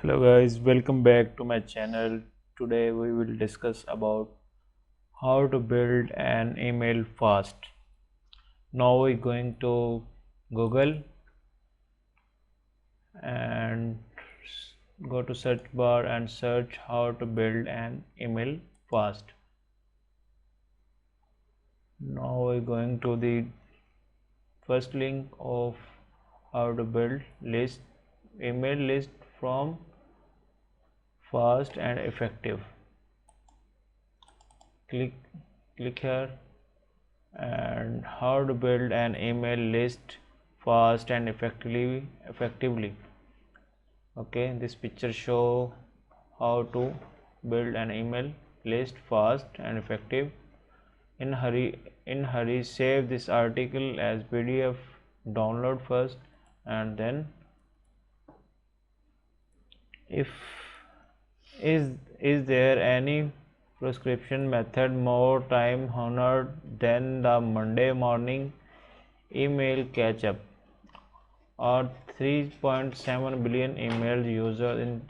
Hello guys, welcome back to my channel. Today we will discuss about how to build an email fast. Now we're going to Google and go to search bar and search how to build an email fast. Now we're going to the first link of how to build email list from fast and effective. Click here and how to build an email list fast and effectively. Okay, this picture show how to build an email list fast and effective. In hurry save this article as PDF, download first, and then if is there any prescription method more time honored than the Monday morning email catch up? Or 3.7 billion email users in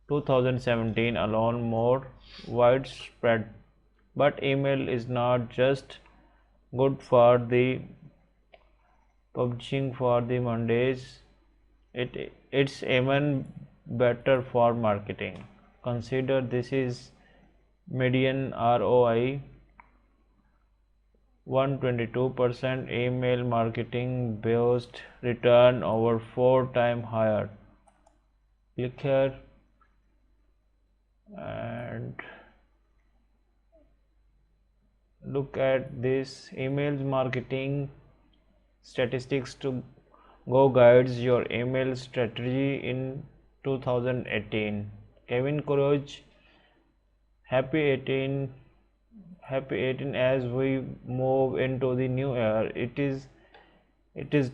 2017 alone, more widespread. But email is not just good for the publishing for the Mondays, it's even better for marketing. Consider this is median ROI 122%, email marketing based return over 4 times higher. Click here and look at this email marketing statistics to go guides your email strategy in 2018. Kevin Courage, happy 18 as we move into the new year. It is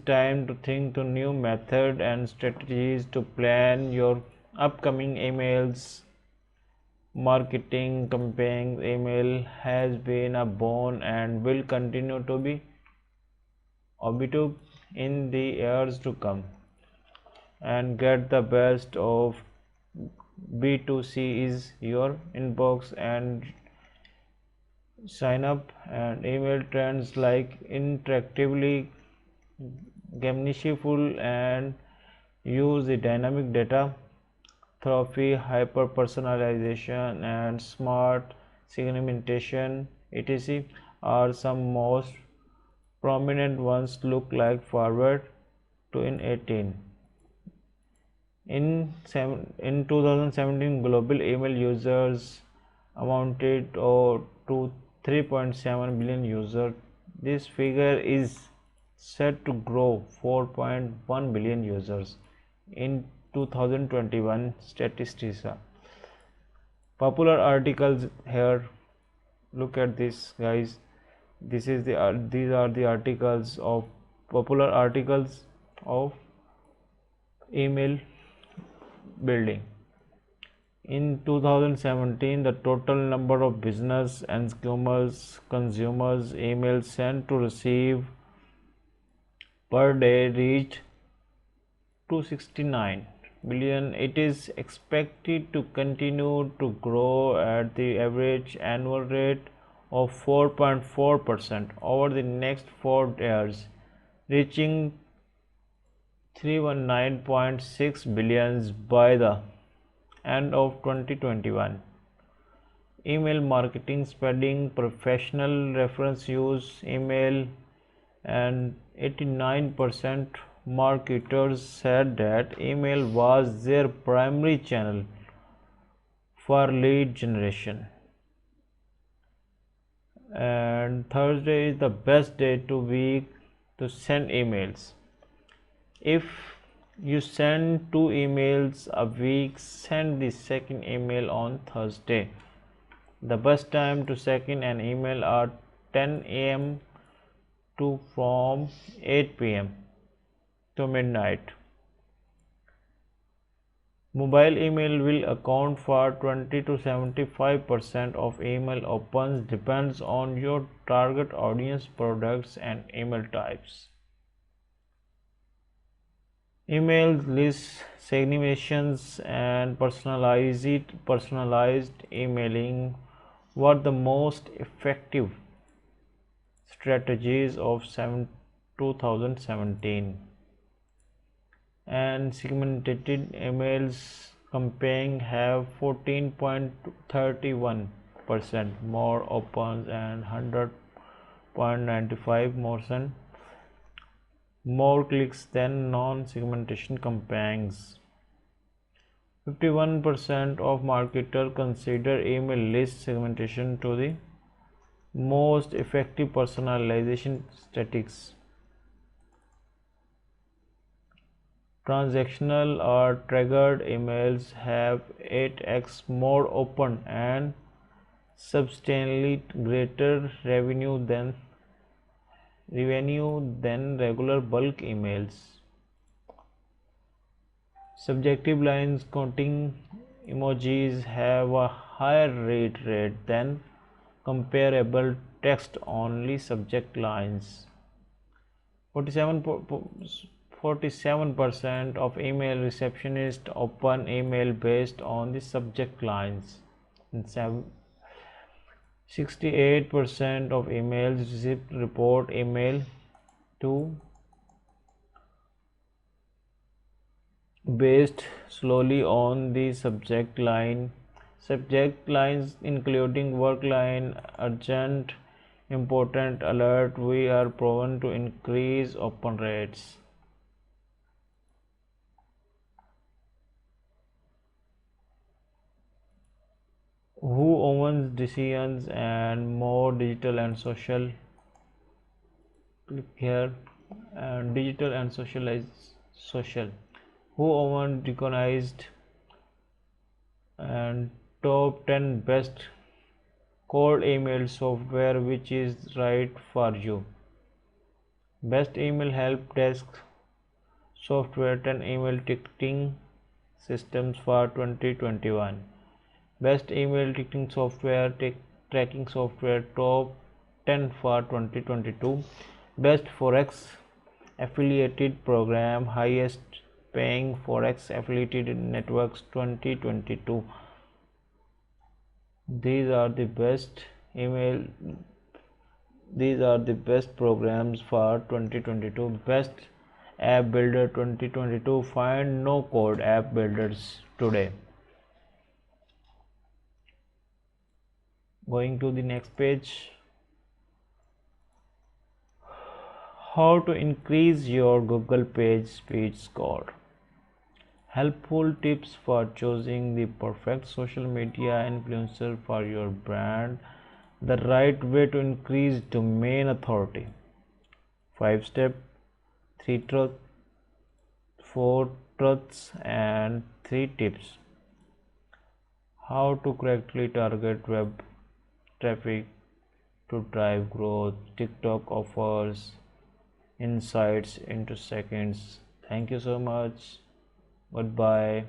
time to think to new method and strategies to plan your upcoming emails marketing campaign. Email has been a bone and will continue to be obtuse in the years to come. And get the best of B2C is your inbox and sign up and email trends like interactively gamiful and use the dynamic data trophy, hyper personalization, and smart segmentation etc are some most prominent ones. Look like forward to in 18 in 2017 global email users amounted to 3.7 billion users. This figure is set to grow 4.1 billion users in 2021 statistics. Popular articles here. Look at this, guys. These are the articles of popular articles of email building. In 2017, the total number of business and consumers emails sent to receive per day reached 269 billion. It is expected to continue to grow at the average annual rate of 4.4% over the next 4 years, reaching 319.6 billion by the end of 2021. Email marketing spending professional reference use email, and 89% marketers said that email was their primary channel for lead generation. And Thursday is the best day to send emails. If you send 2 emails a week, send the second email on Thursday. The best time to send an email are 10 a.m. to from 8 p.m. to midnight. Mobile email will account for 20 to 75% of email opens, depends on your target audience, products, and email types. Email lists, segmentations, and personalized emailing were the most effective strategies of 2017. And segmented emails campaign have 14.31% more opens and 100.95% more clicks than non-segmentation campaigns. 51% of marketers consider email list segmentation to the most effective personalization statistics. Transactional or triggered emails have 8x more open and substantially greater revenue than regular bulk emails. Subjective lines counting emojis have a higher rate than comparable text only subject lines. 47% of email receptionists open email based on the subject lines. 68% of emails received report email to based solely on the subject line. Subject lines including work line, urgent, important, alert, we are proven to increase open rates. Who owns decisions and more digital and social? Click here and digital and social. Who owns recognized and top 10 best cold email software which is right for you? Best email help desk software 10 email ticketing systems for 2021. Best email ticketing software tracking software top 10 for 2022. Best forex affiliated program highest paying forex affiliated networks 2022. These are the best programs for 2022. Best app builder 2022. Find no code app builders today. Going to the next page. How to increase your Google page speed score. Helpful tips for choosing the perfect social media influencer for your brand. The right way to increase domain authority. 5 steps, 3 truths, 4 truths, and 3 tips. How to correctly target web traffic to drive growth. TikTok offers insights into seconds. Thank you so much. Goodbye.